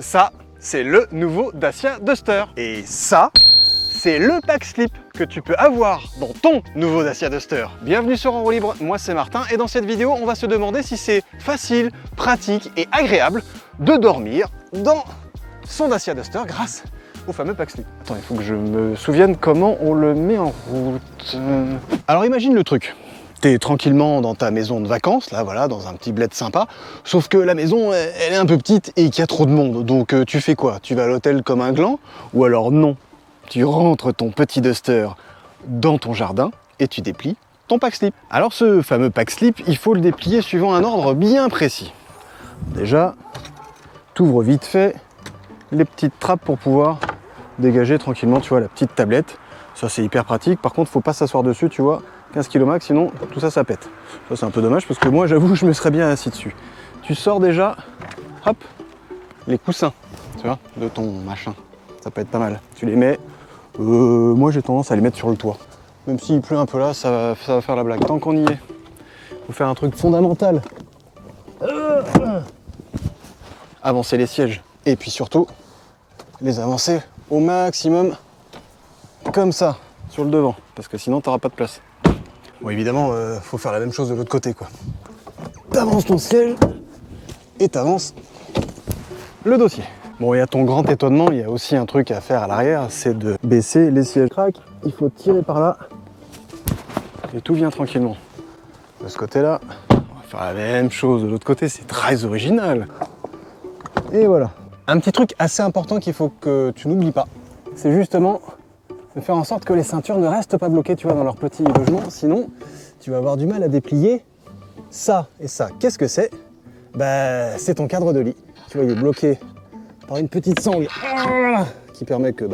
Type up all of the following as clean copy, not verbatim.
Ça, c'est le nouveau Dacia Duster. Et ça, c'est le pack slip que tu peux avoir dans ton nouveau Dacia Duster. Bienvenue sur En Roue Libre, moi c'est Martin et dans cette vidéo, on va se demander si c'est facile, pratique et agréable de dormir dans son Dacia Duster grâce au fameux pack slip. Attends, il faut que je me souvienne comment on le met en route. Alors imagine le truc. T'es tranquillement dans ta maison de vacances, là voilà, dans un petit bled sympa, sauf que la maison, elle est un peu petite et qu'il y a trop de monde. Donc tu fais quoi? Tu vas à l'hôtel comme un gland? Ou alors non, tu rentres ton petit Duster dans ton jardin et tu déplies ton pack slip. Alors ce fameux pack slip, il faut le déplier suivant un ordre bien précis. Déjà, t'ouvres vite fait les petites trappes pour pouvoir dégager tranquillement, tu vois, la petite tablette. Ça c'est hyper pratique, par contre faut pas s'asseoir dessus, tu vois, 15 kg max, sinon tout ça, ça pète. Ça c'est un peu dommage parce que moi j'avoue je me serais bien assis dessus. Tu sors déjà, hop, les coussins, tu vois, de ton machin. Ça peut être pas mal. Tu les mets, moi j'ai tendance à les mettre sur le toit. Même s'il pleut un peu là, ça va faire la blague. Tant qu'on y est, faut faire un truc fondamental. Avancer les sièges. Et puis surtout, les avancer au maximum, comme ça, sur le devant, parce que sinon t'auras pas de place. Bon évidemment, faut faire la même chose de l'autre côté quoi. T'avances ton siège et t'avances le dossier. Bon, et à ton grand étonnement, il y a aussi un truc à faire à l'arrière, c'est de baisser les sièges. Crac, il faut tirer par là et tout vient tranquillement. De ce côté-là, on va faire la même chose de l'autre côté, c'est très original. Et voilà. Un petit truc assez important qu'il faut que tu n'oublies pas, c'est justement de faire en sorte que les ceintures ne restent pas bloquées, tu vois, dans leur petit logement, sinon tu vas avoir du mal à déplier ça et ça. Qu'est-ce que c'est? Bah, c'est ton cadre de lit. Tu vois, il est bloqué par une petite sangle qui permet que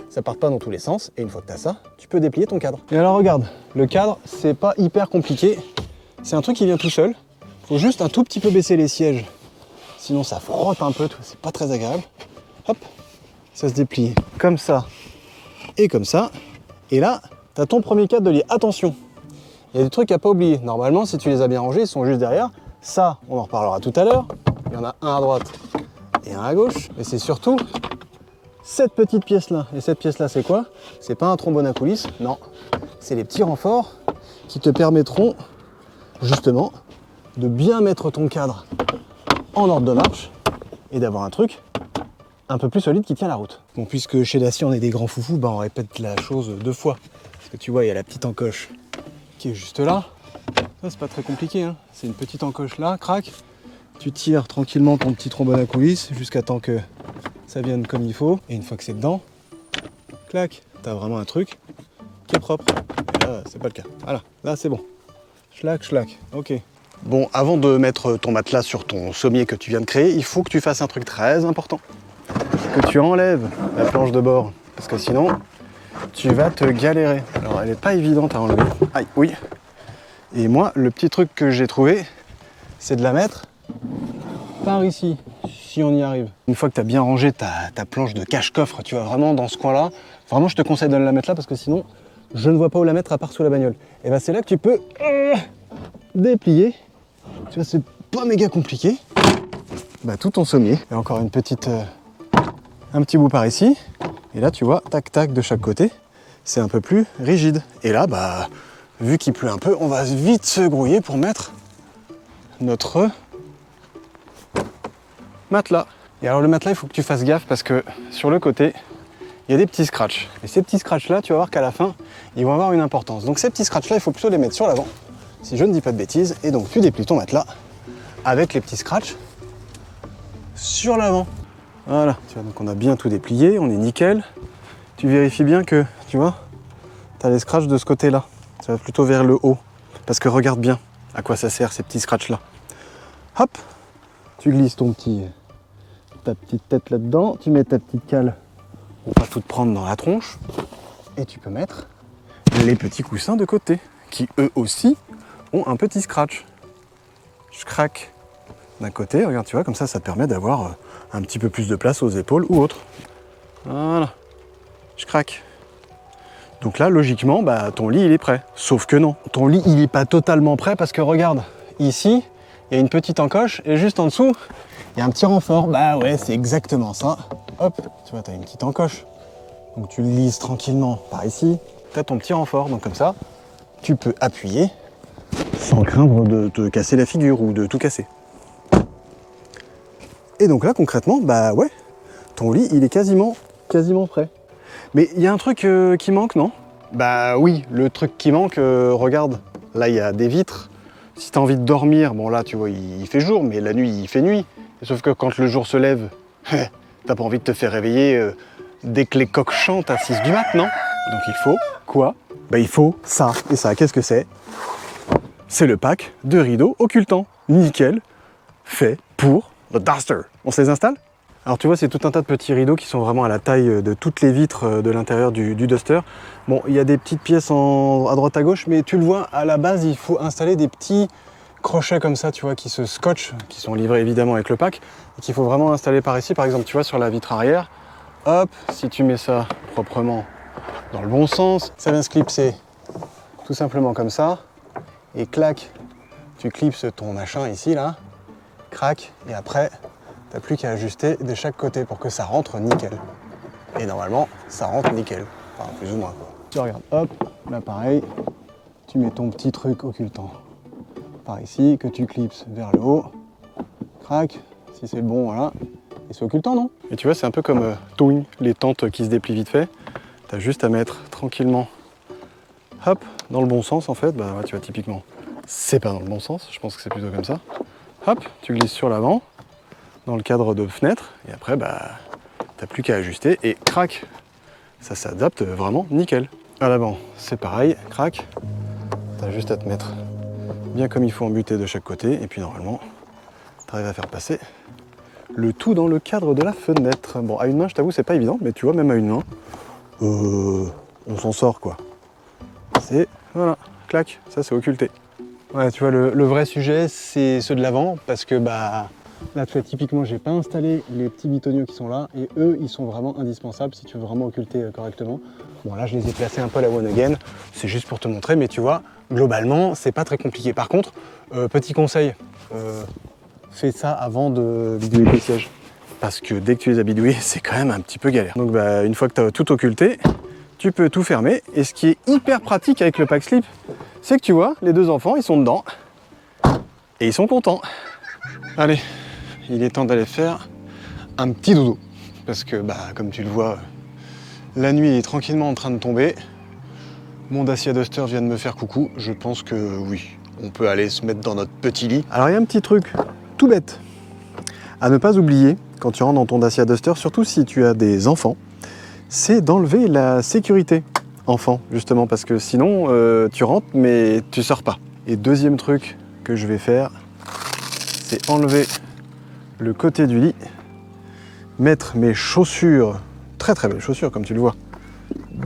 ça parte pas dans tous les sens. Et une fois que tu as ça, tu peux déplier ton cadre. Et alors regarde, le cadre, c'est pas hyper compliqué. C'est un truc qui vient tout seul. Faut juste un tout petit peu baisser les sièges. Sinon ça frotte un peu, c'est pas très agréable. Hop, ça se déplie comme ça et comme ça. Et là, tu as ton premier cadre de lit. Attention, il y a des trucs à pas oublier. Normalement, si tu les as bien rangés, ils sont juste derrière. Ça, on en reparlera tout à l'heure. Il y en a un à droite et un à gauche. Et c'est surtout cette petite pièce-là. Et cette pièce-là, c'est quoi? C'est pas un trombone à coulisses, non. C'est les petits renforts qui te permettront justement de bien mettre ton cadre en ordre de marche et d'avoir un truc un peu plus solide qui tient la route. Bon, puisque chez Dacia on est des grands foufous, on répète la chose deux fois. Parce que tu vois, il y a la petite encoche qui est juste là. Ça, c'est pas très compliqué, hein. C'est une petite encoche là, crac. Tu tires tranquillement ton petit trombone à coulisses jusqu'à temps que ça vienne comme il faut. Et une fois que c'est dedans, clac, t'as vraiment un truc qui est propre. Et là, c'est pas le cas. Voilà, là c'est bon. Schlac, schlac, ok. Bon, avant de mettre ton matelas sur ton sommier que tu viens de créer, il faut que tu fasses un truc très important. Que tu enlèves la planche de bord, parce que sinon, tu vas te galérer. Alors, elle n'est pas évidente à enlever. Aïe, oui. Et moi, le petit truc que j'ai trouvé, c'est de la mettre par ici, si on y arrive. Une fois que tu as bien rangé ta planche de cache-coffre, tu vois, vraiment dans ce coin-là, vraiment, je te conseille de la mettre là, parce que sinon, je ne vois pas où la mettre à part sous la bagnole. Et bien, c'est là que tu peux déplier. Tu vois, c'est pas méga compliqué. Tout ton sommier. Et encore une petite, un petit bout par ici. Et là, tu vois, tac tac de chaque côté, c'est un peu plus rigide. Et là, vu qu'il pleut un peu, on va vite se grouiller pour mettre notre matelas. Et alors le matelas, il faut que tu fasses gaffe parce que sur le côté, il y a des petits scratchs. Et ces petits scratchs-là, tu vas voir qu'à la fin, ils vont avoir une importance. Donc ces petits scratchs-là, il faut plutôt les mettre sur l'avant, si je ne dis pas de bêtises. Et donc tu déplies ton matelas avec les petits scratchs sur l'avant. Voilà, tu vois, donc on a bien tout déplié, on est nickel. Tu vérifies bien que, tu vois, tu as les scratchs de ce côté-là. Ça va plutôt vers le haut. Parce que regarde bien à quoi ça sert ces petits scratchs-là. Hop, tu glisses ta petite tête là-dedans, tu mets ta petite cale pour pas tout te prendre dans la tronche. Et tu peux mettre les petits coussins de côté, qui eux aussi ont un petit scratch. Je craque d'un côté, regarde, tu vois, comme ça te permet d'avoir un petit peu plus de place aux épaules ou autre. Voilà, je craque. Donc là, logiquement, ton lit, il est prêt. Sauf que non, ton lit, il n'est pas totalement prêt parce que regarde, ici, il y a une petite encoche et juste en dessous, Il y a un petit renfort, bah ouais, c'est exactement ça. Hop, tu vois, t'as une petite encoche. Donc tu le lises tranquillement par ici. T'as ton petit renfort, donc comme ça, tu peux appuyer sans craindre de te casser la figure ou de tout casser. Et donc là, concrètement, bah ouais, ton lit, il est quasiment prêt. Mais il y a un truc qui manque, non? Bah oui, le truc qui manque, regarde, là il y a des vitres. Si t'as envie de dormir, bon là tu vois, il fait jour, mais la nuit, il fait nuit. Sauf que quand le jour se lève, t'as pas envie de te faire réveiller dès que les coqs chantent à 6 du mat, non? Donc il faut quoi? Bah il faut ça. Et ça, qu'est-ce que c'est? C'est le pack de rideaux occultants. Nickel, fait pour le Duster. On se les installe? Alors tu vois, c'est tout un tas de petits rideaux qui sont vraiment à la taille de toutes les vitres de l'intérieur du Duster. Bon, il y a des petites pièces à droite à gauche, mais tu le vois, à la base, il faut installer des petits crochets comme ça, tu vois, qui se scotchent, qui sont livrés évidemment avec le pack, et qu'il faut vraiment installer par ici. Par exemple, tu vois, sur la vitre arrière, hop, si tu mets ça proprement dans le bon sens, ça vient se clipser tout simplement comme ça, et clac, tu clipses ton machin ici, là, crac, et après, t'as plus qu'à ajuster de chaque côté pour que ça rentre nickel. Et normalement, ça rentre nickel. Enfin, plus ou moins, quoi. Tu regardes, hop, là pareil, tu mets ton petit truc occultant par ici, que tu clipses vers le haut, crac, si c'est le bon, voilà. Et c'est occultant, non? Et tu vois, c'est un peu comme Toing, les tentes qui se déplient vite fait. T'as juste à mettre tranquillement, hop, dans le bon sens en fait. Bah tu vois, typiquement, c'est pas dans le bon sens, je pense que c'est plutôt comme ça. Hop, tu glisses sur l'avant, dans le cadre de fenêtre, et après, bah, t'as plus qu'à ajuster, et crac, ça s'adapte vraiment nickel. À l'avant, c'est pareil, crac, t'as juste à te mettre bien comme il faut embuté de chaque côté, et puis normalement, t'arrives à faire passer le tout dans le cadre de la fenêtre. Bon, à une main, je t'avoue, c'est pas évident, mais tu vois, même à une main, on s'en sort, quoi. C'est, voilà, clac, ça c'est occulté. Ouais, tu vois, le vrai sujet, c'est ceux de l'avant, parce que, bah, là, tu vois, typiquement, j'ai pas installé les petits bitoniaux qui sont là, et eux, ils sont vraiment indispensables si tu veux vraiment occulter correctement. Bon, là, je les ai placés un peu à la one again, c'est juste pour te montrer, mais tu vois, globalement, c'est pas très compliqué. Par contre, petit conseil, fais ça avant de bidouiller tes sièges. Parce que dès que tu les as bidouillés, c'est quand même un petit peu galère. Donc, bah, une fois que tu as tout occulté, tu peux tout fermer. Et ce qui est hyper pratique avec le pack slip, c'est que tu vois, les deux enfants, ils sont dedans, et ils sont contents. Allez, il est temps d'aller faire un petit dodo. Parce que, bah, comme tu le vois, la nuit est tranquillement en train de tomber. Mon Dacia Duster vient de me faire coucou. Je pense que oui, on peut aller se mettre dans notre petit lit. Alors, il y a un petit truc tout bête à ne pas oublier quand tu rentres dans ton Dacia Duster, surtout si tu as des enfants, c'est d'enlever la sécurité enfant, justement, parce que sinon, tu rentres, mais tu sors pas. Et deuxième truc que je vais faire, c'est enlever le côté du lit, mettre mes chaussures, très très belles chaussures comme tu le vois,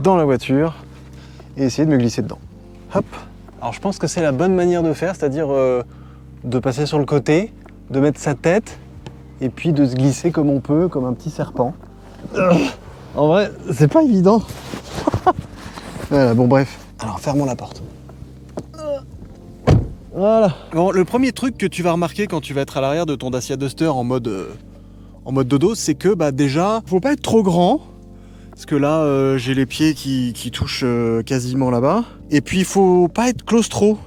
dans la voiture et essayer de me glisser dedans. Hop. Alors je pense que c'est la bonne manière de faire, c'est-à-dire de passer sur le côté, de mettre sa tête et puis de se glisser comme on peut, comme un petit serpent. En vrai, c'est pas évident. Voilà, bon bref. Alors fermons la porte. Voilà. Bon, le premier truc que tu vas remarquer quand tu vas être à l'arrière de ton Dacia Duster en mode dodo, c'est que bah déjà, faut pas être trop grand. Parce que là, j'ai les pieds qui touchent quasiment là-bas. Et puis, il faut pas être claustro.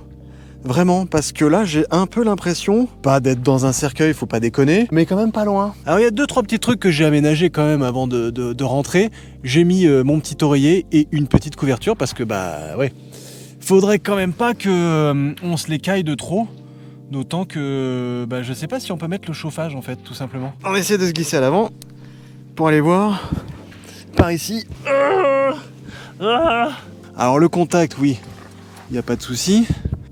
Vraiment, parce que là, j'ai un peu l'impression, pas d'être dans un cercueil, faut pas déconner, mais quand même pas loin. Alors, il y a 2-3 petits trucs que j'ai aménagés quand même avant de rentrer. J'ai mis mon petit oreiller et une petite couverture, parce que, bah, ouais, faudrait quand même pas que on se les caille de trop. D'autant que, bah, je sais pas si on peut mettre le chauffage, en fait, tout simplement. On va essayer de se glisser à l'avant, pour aller voir, par ici. Alors, le contact, oui, il n'y a pas de souci.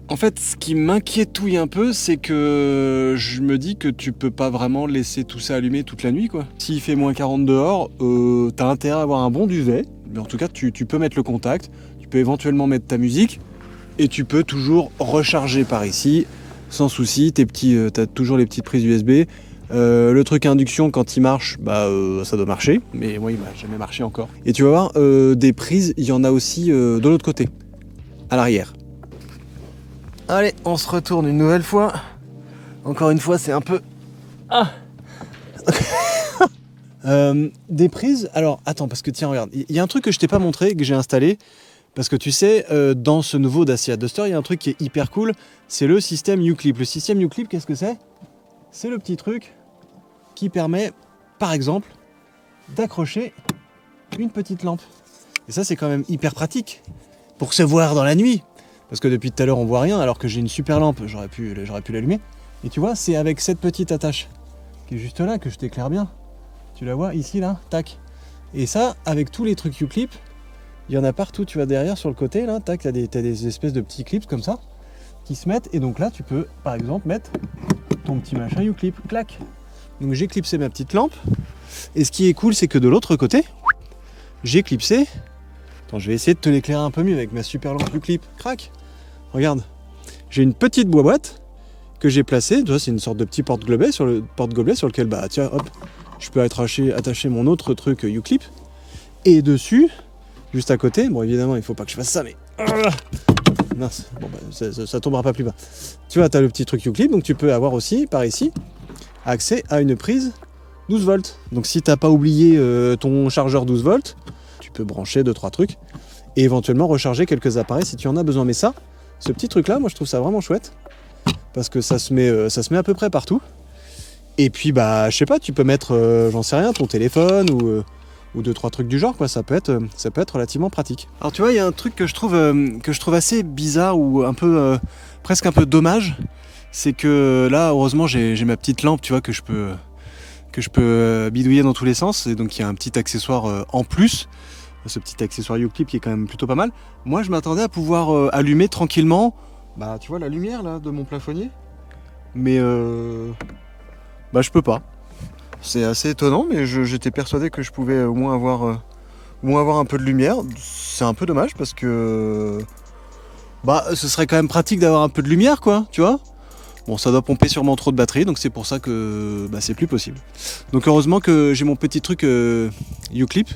En fait, ce qui m'inquiétouille un peu, c'est que je me dis que tu peux pas vraiment laisser tout ça allumé toute la nuit, quoi. S'il fait moins 40 dehors, t'as intérêt à avoir un bon duvet. Mais en tout cas, tu peux mettre le contact, tu peux éventuellement mettre ta musique, et tu peux toujours recharger par ici, sans souci. T'as toujours les petites prises USB. Le truc induction, quand il marche, bah ça doit marcher. Mais moi, il m'a jamais marché encore. Et tu vas voir, des prises, il y en a aussi de l'autre côté, à l'arrière. Allez, on se retourne une nouvelle fois. Encore une fois, c'est un peu Des prises, alors attends, parce que tiens, regarde, il y a un truc que je t'ai pas montré, que j'ai installé, parce que tu sais, dans ce nouveau Dacia Duster, il y a un truc qui est hyper cool, c'est le système U-Clip. Le système U-Clip, qu'est-ce que c'est? C'est le petit truc qui permet, par exemple, d'accrocher une petite lampe. Et ça, c'est quand même hyper pratique pour se voir dans la nuit. Parce que depuis tout à l'heure, on voit rien, alors que j'ai une super lampe, j'aurais pu l'allumer. Et tu vois, c'est avec cette petite attache qui est juste là que je t'éclaire bien. Tu la vois ici, là, tac. Et ça, avec tous les trucs U-Clip, il y en a partout, tu vois, derrière, sur le côté, là, tac, t'as des espèces de petits clips comme ça, qui se mettent. Et donc là, tu peux, par exemple, mettre ton petit machin U-Clip, clac. Donc j'ai clipsé ma petite lampe. Et ce qui est cool, c'est que de l'autre côté, j'ai clipsé. Attends, je vais essayer de te l'éclairer un peu mieux avec ma super lampe U-Clip. Crac. Regarde. J'ai une petite boîte que j'ai placée. Tu vois, c'est une sorte de petit porte-gobelet sur lequel, bah tiens, hop, je peux attacher mon autre truc U-Clip. Et dessus, juste à côté, bon évidemment, il faut pas que je fasse ça, mais... mince, bon, bah, ça tombera pas plus bas. Tu vois, tu as le petit truc U-Clip, donc tu peux avoir aussi, par ici, accès à une prise 12 volts. Donc si t'as pas oublié ton chargeur 12 volts, tu peux brancher 2-3 trucs et éventuellement recharger quelques appareils si tu en as besoin. Mais ça, ce petit truc là, moi je trouve ça vraiment chouette parce que ça se met à peu près partout. Et puis bah je sais pas, tu peux mettre, j'en sais rien, ton téléphone ou 2-3 trucs du genre, quoi. Ça peut être relativement pratique. Alors tu vois, il y a un truc que je trouve assez bizarre ou un peu presque un peu dommage, c'est que là heureusement j'ai ma petite lampe, tu vois, que je peux bidouiller dans tous les sens, et donc il y a un petit accessoire en plus, ce petit accessoire U-Clip qui est quand même plutôt pas mal. Moi je m'attendais à pouvoir allumer tranquillement, bah tu vois la lumière là de mon plafonnier, mais bah je peux pas. C'est assez étonnant, mais j'étais persuadé que je pouvais au moins avoir un peu de lumière. C'est un peu dommage parce que bah ce serait quand même pratique d'avoir un peu de lumière, quoi, tu vois. Bon, ça doit pomper sûrement trop de batterie, donc c'est pour ça que bah, c'est plus possible. Donc heureusement que j'ai mon petit truc U-Clip,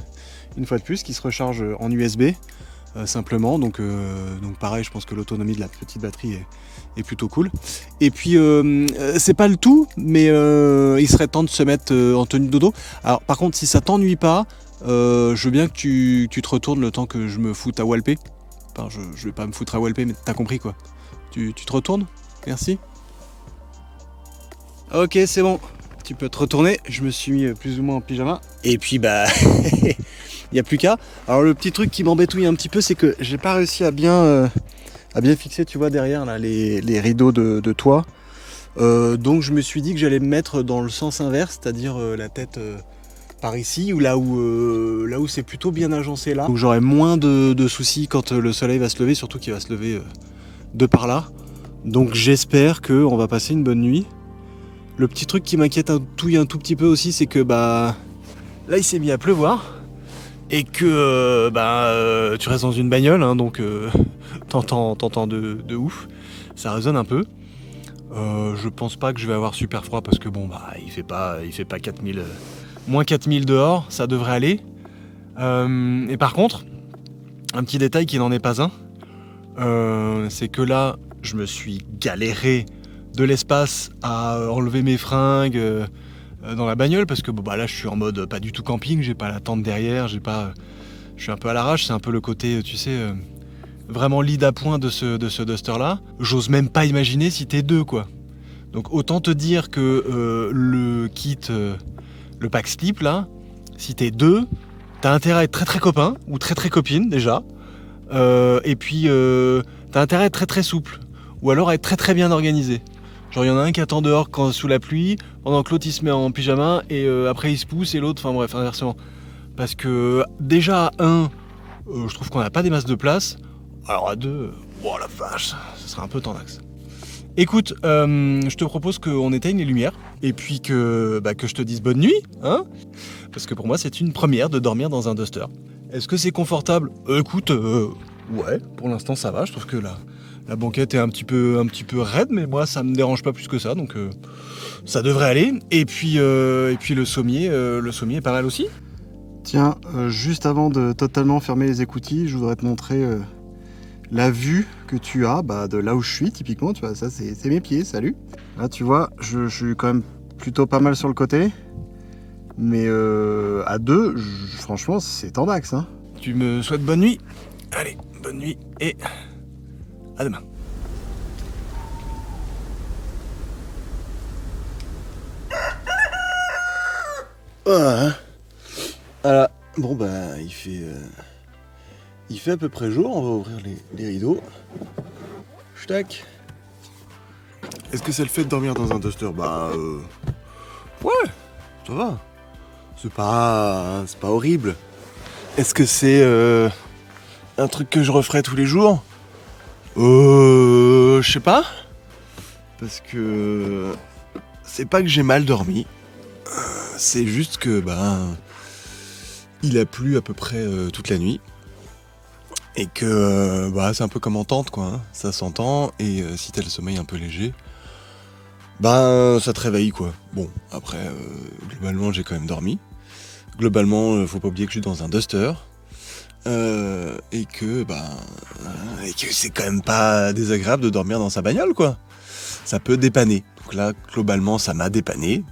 une fois de plus, qui se recharge en USB simplement. Donc pareil, je pense que l'autonomie de la petite batterie est plutôt cool. Et puis c'est pas le tout, mais il serait temps de se mettre en tenue de dodo. Alors par contre, si ça t'ennuie pas, je veux bien que tu te retournes le temps que je me foute à walper. Enfin, je vais pas me foutre à walper, mais t'as compris quoi. Tu te retournes? Merci. Ok, c'est bon, tu peux te retourner, je me suis mis plus ou moins en pyjama. Et puis bah, il n'y a plus qu'à. Alors le petit truc qui m'embêtouille un petit peu, c'est que j'ai pas réussi à bien fixer, tu vois, derrière là, les rideaux de toit. Donc je me suis dit que j'allais me mettre dans le sens inverse, c'est-à-dire la tête par ici, ou là où c'est plutôt bien agencé là. Donc j'aurai moins de soucis quand le soleil va se lever, surtout qu'il va se lever de par là. Donc j'espère qu'on va passer une bonne nuit. Le petit truc qui m'inquiète un tout petit peu aussi, c'est que bah là il s'est mis à pleuvoir et que tu restes dans une bagnole, hein, donc t'entends de ouf, ça résonne un peu. Je pense pas que je vais avoir super froid parce que bon bah il fait pas moins 4000 dehors, ça devrait aller. Et par contre, un petit détail qui n'en est pas un, c'est que là je me suis galéré de l'espace à enlever mes fringues dans la bagnole parce que bon, bah là je suis en mode pas du tout camping, j'ai pas la tente derrière, je suis un peu à l'arrache, c'est un peu le côté tu sais vraiment lit d'appoint de ce Duster là. J'ose même pas imaginer si t'es deux, quoi. Donc autant te dire que le kit, le pack slip là, si t'es deux, t'as intérêt à être très très copain ou très très copine déjà, et puis t'as intérêt à être très très souple ou alors à être très très bien organisé. Genre il y en a un qui attend dehors sous la pluie, pendant que l'autre il se met en pyjama et après il se pousse et l'autre, enfin bref, inversement. Parce que déjà à 1, je trouve qu'on n'a pas des masses de place. Alors à 2, oh la vache, ça serait un peu tendax. Écoute, je te propose qu'on éteigne les lumières et puis que je te dise bonne nuit, hein. Parce que pour moi c'est une première de dormir dans un Duster. Est-ce que c'est confortable? Écoute, ouais, pour l'instant ça va, je trouve que la banquette est un petit peu raide, mais moi ça me dérange pas plus que ça, donc ça devrait aller. Et puis le sommier est pas mal aussi. Tiens, juste avant de totalement fermer les écoutilles, je voudrais te montrer la vue que tu as de là où je suis, typiquement. Tu vois, ça c'est mes pieds, salut. Là tu vois, je suis quand même plutôt pas mal sur le côté. Mais à deux, franchement, c'est en max. Hein. Tu me souhaites bonne nuit? Allez, bonne nuit et à demain. Voilà. Voilà. Bon bah il fait à peu près jour, on va ouvrir les rideaux. Ch'tac. Est-ce que c'est le fait de dormir dans un duster? Bah ouais, ça va. C'est pas horrible. Est-ce que c'est un truc que je referais tous les jours? Je sais pas. Parce que c'est pas que j'ai mal dormi. C'est juste que il a plu à peu près toute la nuit. Et que c'est un peu comme en tente quoi, hein. Ça s'entend et si t'as le sommeil un peu léger, ça te réveille quoi. Bon, après globalement j'ai quand même dormi. Globalement faut pas oublier que je suis dans un duster. Et que c'est quand même pas désagréable de dormir dans sa bagnole quoi. Ça peut dépanner. Donc là globalement ça m'a dépanné.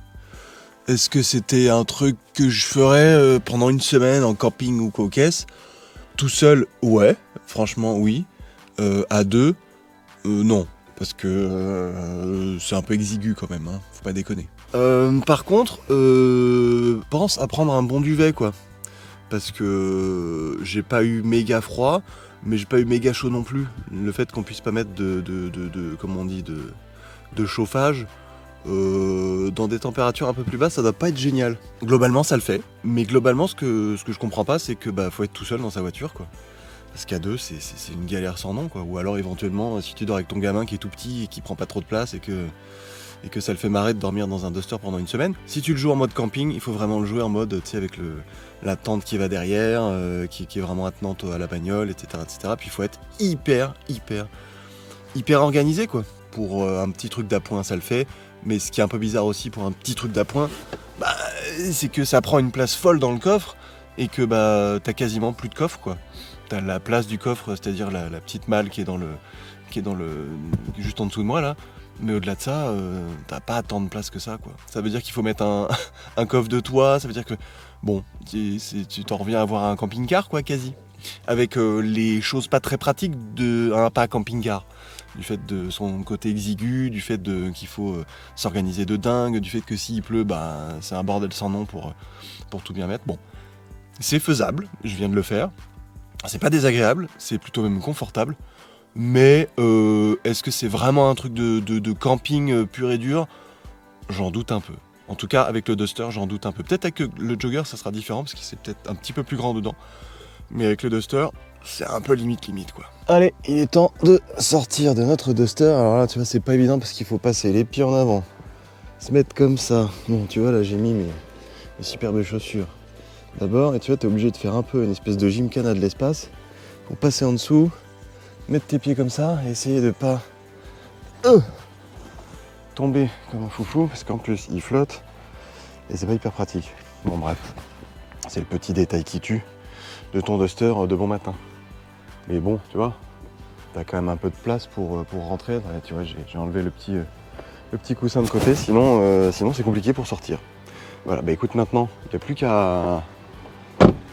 Est-ce que c'était un truc que je ferais pendant une semaine en camping ou cocaisse? Tout seul, ouais, franchement oui. À deux, non, parce que c'est un peu exigu quand même, hein, faut pas déconner. Par contre, pense à prendre un bon duvet quoi, parce que j'ai pas eu méga froid, mais j'ai pas eu méga chaud non plus. Le fait qu'on puisse pas mettre de chauffage. Dans des températures un peu plus basses, ça doit pas être génial. Globalement, ça le fait. Mais globalement, ce que je comprends pas, c'est que faut être tout seul dans sa voiture, quoi. Parce qu'à deux, c'est une galère sans nom, quoi. Ou alors, éventuellement, si tu dors avec ton gamin qui est tout petit et qui prend pas trop de place et que ça le fait marrer de dormir dans un duster pendant une semaine. Si tu le joues en mode camping, il faut vraiment le jouer en mode, tu sais, avec la tente qui va derrière, qui est vraiment attenante à la bagnole, etc., etc. Puis il faut être hyper organisé, quoi. Pour un petit truc d'appoint, ça le fait. Mais ce qui est un peu bizarre aussi pour un petit truc d'appoint, c'est que ça prend une place folle dans le coffre et que t'as quasiment plus de coffre quoi. T'as la place du coffre, c'est-à-dire la petite malle qui est juste en dessous de moi là. Mais au-delà de ça, t'as pas tant de place que ça quoi. Ça veut dire qu'il faut mettre un coffre de toit, ça veut dire que tu t'en reviens à avoir un camping-car quoi quasi. Avec les choses pas très pratiques d'un pas camping-car. Du fait de son côté exigu, du fait qu'il faut s'organiser de dingue, du fait que s'il pleut, c'est un bordel sans nom pour tout bien mettre. Bon, c'est faisable, je viens de le faire. C'est pas désagréable, c'est plutôt même confortable. Mais est-ce que c'est vraiment un truc de camping pur et dur? J'en doute un peu. En tout cas, avec le duster, j'en doute un peu. Peut-être avec le jogger, ça sera différent, parce que c'est peut-être un petit peu plus grand dedans. Mais avec le duster, c'est un peu limite quoi. Allez, il est temps de sortir de notre duster. Alors là, tu vois, c'est pas évident parce qu'il faut passer les pieds en avant. Se mettre comme ça. Bon, tu vois, là, j'ai mis mes superbes chaussures. D'abord, et tu vois, t'es obligé de faire un peu une espèce de gymkhana de l'espace pour passer en dessous, mettre tes pieds comme ça et essayer de pas tomber comme un foufou parce qu'en plus, il flotte et c'est pas hyper pratique. Bon, bref, c'est le petit détail qui tue de ton duster de bon matin. Mais bon, tu vois, t'as quand même un peu de place pour rentrer. Tu vois, j'ai enlevé le petit coussin de côté, sinon c'est compliqué pour sortir. Voilà, écoute, maintenant, il n'y a plus qu'à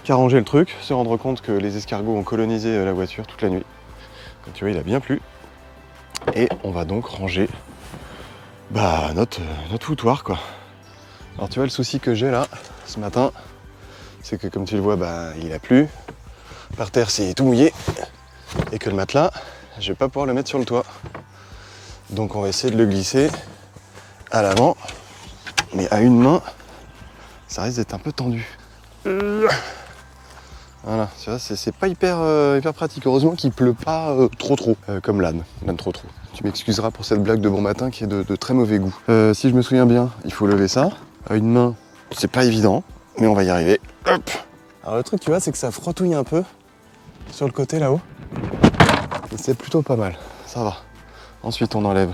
ranger le truc, se rendre compte que les escargots ont colonisé la voiture toute la nuit. Comme tu vois, il a bien plu. Et on va donc ranger notre foutoir, quoi. Alors tu vois, le souci que j'ai là, ce matin, c'est que comme tu le vois, il a plu. Par terre, c'est tout mouillé. Et que le matelas, je vais pas pouvoir le mettre sur le toit. Donc on va essayer de le glisser à l'avant. Mais à une main, ça risque d'être un peu tendu. Voilà, tu vois, c'est pas hyper pratique. Heureusement qu'il pleut pas trop, comme l'âne trop. Tu m'excuseras pour cette blague de bon matin qui est de très mauvais goût. Si je me souviens bien, il faut lever ça. À une main, c'est pas évident, mais on va y arriver. Hop. Alors le truc, tu vois, c'est que ça frottouille un peu sur le côté là-haut. Et c'est plutôt pas mal, ça va. Ensuite, on enlève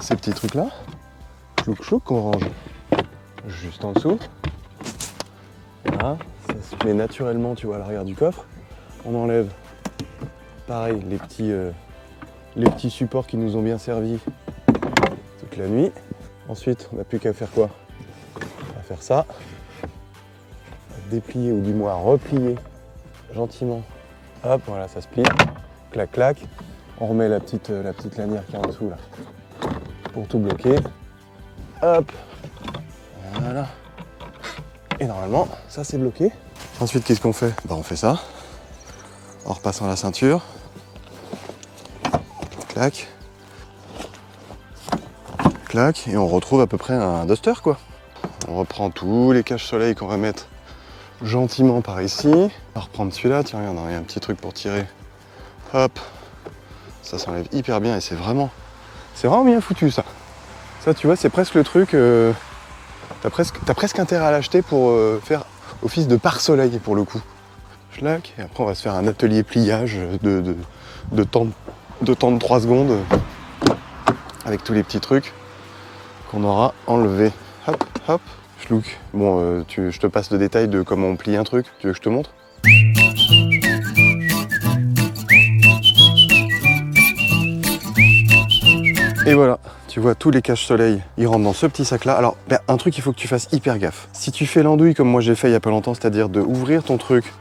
ces petits trucs-là. Chlouc, qu'on range juste en dessous. Voilà, ça se met naturellement, tu vois, à l'arrière du coffre. On enlève, pareil, les petits supports qui nous ont bien servi toute la nuit. Ensuite, on n'a plus qu'à faire quoi? À faire ça. Déplier ou du moins replier gentiment. Hop, voilà, ça se plie. Clac, clac. On remet la petite lanière qui est en dessous là pour tout bloquer. Hop. Voilà. Et normalement, ça c'est bloqué. Ensuite, qu'est-ce qu'on fait? Bah, on fait ça. En repassant la ceinture. Clac. Clac. Et on retrouve à peu près un duster quoi. On reprend tous les cache-soleil qu'on va mettre gentiment par ici. On va reprendre celui-là. Tiens, regarde, il y a un petit truc pour tirer. Hop. Ça s'enlève hyper bien et c'est vraiment bien foutu ça. Ça, tu vois, c'est presque le truc. T'as presque intérêt à l'acheter pour faire office de pare-soleil pour le coup. Schlac, et après on va se faire un atelier pliage de temps de 3 secondes avec tous les petits trucs qu'on aura enlevés. Hop, hop, schlouk. Bon, je te passe le détail de comment on plie un truc. Tu veux que je te montre? Et voilà, tu vois tous les cache-soleil, ils rentrent dans ce petit sac là. Alors, un truc, il faut que tu fasses hyper gaffe. Si tu fais l'andouille comme moi j'ai fait il y a pas longtemps, c'est-à-dire de ouvrir ton truc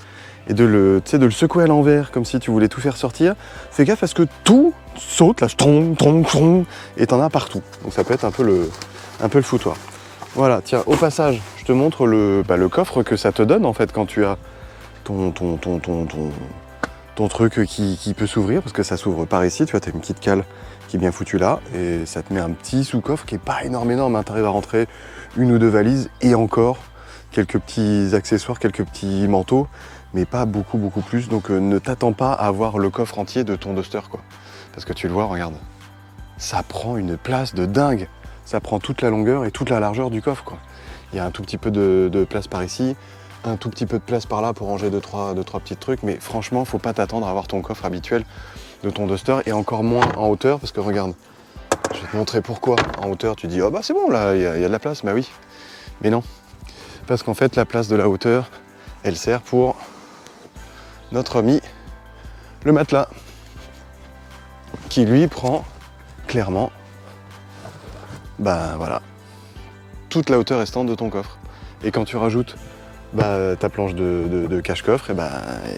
et de le secouer à l'envers comme si tu voulais tout faire sortir, fais gaffe à ce que tout saute là, et t'en as partout. Donc ça peut être un peu le foutoir. Voilà, tiens, au passage, je te montre le coffre que ça te donne en fait quand tu as ton truc qui peut s'ouvrir, parce que ça s'ouvre par ici, tu vois, t'as une petite cale qui est bien foutue là, et ça te met un petit sous-coffre qui est pas énorme, hein. T'arrives à rentrer une ou deux valises, et encore quelques petits accessoires, quelques petits manteaux, mais pas beaucoup plus, donc ne t'attends pas à avoir le coffre entier de ton duster, quoi. Parce que tu le vois, regarde, ça prend une place de dingue, ça prend toute la longueur et toute la largeur du coffre, quoi. Il y a un tout petit peu de place par ici, un tout petit peu de place par là pour ranger deux, trois petits trucs, mais franchement, faut pas t'attendre à avoir ton coffre habituel de ton duster, et encore moins en hauteur, parce que regarde, je vais te montrer pourquoi. En hauteur, tu dis, oh bah c'est bon, là, il y a de la place, bah oui. Mais non, parce qu'en fait, la place de la hauteur, elle sert pour notre ami, le matelas, qui lui prend clairement, bah voilà, toute la hauteur restante de ton coffre. Et quand tu rajoutes ta planche de cache-coffre, et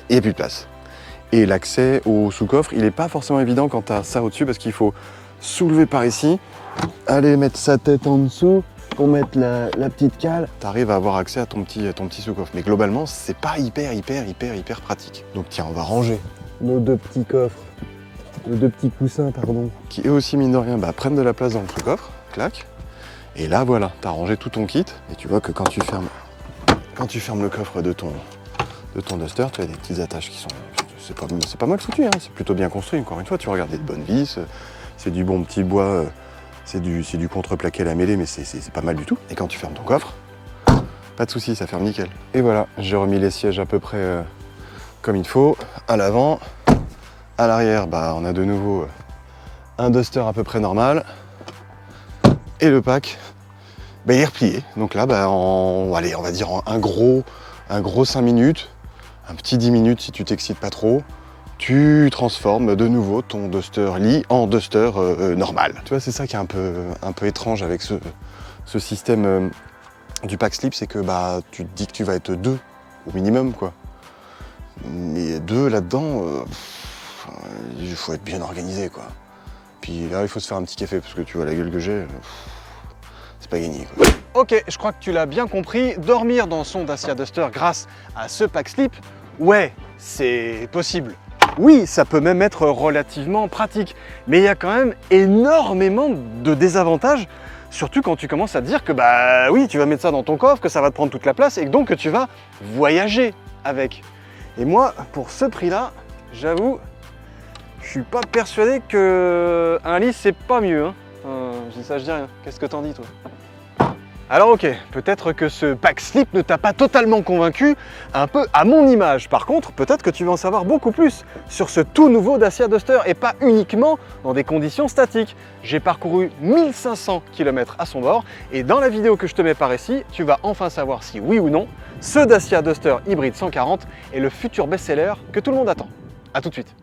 il n'y a plus de place. Et l'accès au sous-coffre, il n'est pas forcément évident quand tu as ça au-dessus, parce qu'il faut soulever par ici, aller mettre sa tête en dessous pour mettre la petite cale. Tu arrives à avoir accès à ton petit sous-coffre. Mais globalement, c'est pas hyper pratique. Donc tiens, on va ranger nos deux petits coffres, nos deux petits coussins, pardon, qui eux aussi, mine de rien, prennent de la place dans le sous-coffre. Clac. Et là, voilà, tu as rangé tout ton kit. Et tu vois que quand tu fermes le coffre de ton duster, tu as des petites attaches qui sont... C'est pas mal foutu, hein, c'est plutôt bien construit. Encore une fois, tu regardes, des bonnes vis, c'est du bon petit bois, c'est du contreplaqué à la mêlée, mais c'est pas mal du tout. Et quand tu fermes ton coffre, pas de souci, ça ferme nickel. Et voilà, j'ai remis les sièges à peu près comme il faut. À l'avant, à l'arrière, on a de nouveau un duster à peu près normal. Et le pack, il est replié. Donc là, on va dire en un gros 5 minutes, un petit 10 minutes si tu t'excites pas trop, tu transformes de nouveau ton duster lit en duster normal. Tu vois, c'est ça qui est un peu étrange avec ce système du pack slip, c'est que tu te dis que tu vas être 2 au minimum, quoi. Mais 2 là-dedans, il faut être bien organisé, quoi. Puis là, il faut se faire un petit café, parce que tu vois la gueule que j'ai, c'est pas gagné, quoi. Ok, je crois que tu l'as bien compris, dormir dans son Dacia Duster grâce à ce pack slip, ouais, c'est possible. Oui, ça peut même être relativement pratique, mais il y a quand même énormément de désavantages, surtout quand tu commences à te dire que oui, tu vas mettre ça dans ton coffre, que ça va te prendre toute la place et que donc que tu vas voyager avec. Et moi, pour ce prix-là, j'avoue, je suis pas persuadé qu'un lit c'est pas mieux, hein. Je dis ça, je dis rien. Qu'est-ce que t'en dis, toi? Alors ok, peut-être que ce pack slip ne t'a pas totalement convaincu, un peu à mon image. Par contre, peut-être que tu vas en savoir beaucoup plus sur ce tout nouveau Dacia Duster et pas uniquement dans des conditions statiques. J'ai parcouru 1500 km à son bord et dans la vidéo que je te mets par ici, tu vas enfin savoir si oui ou non, ce Dacia Duster hybride 140 est le futur best-seller que tout le monde attend. A tout de suite.